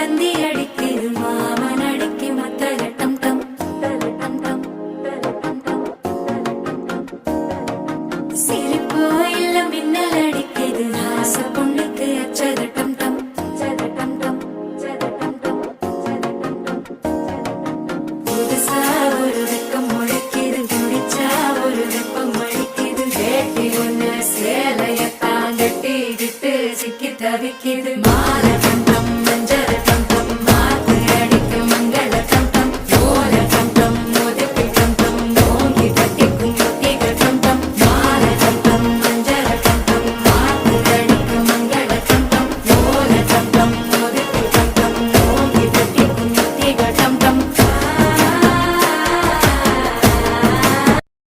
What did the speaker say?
தந்தி அடிக்குது மாமன் அடிக்கு மத்தள டம் டம் டம் டம். சிரிப்போ இல்ல மின்னல் அடிக்குது ஆச பொண்ணுக்கு அச்சத டம் டம் டம் டம். புதுசா ஒரு வெக்கம் முளைக்குது குடிச்சா ஒரு வெப்பம் அடிக்குது வேட்டி ஒண்ணு சேலையத்தான் கட்டிக்கிட்டு சிக்கி தவிக்குது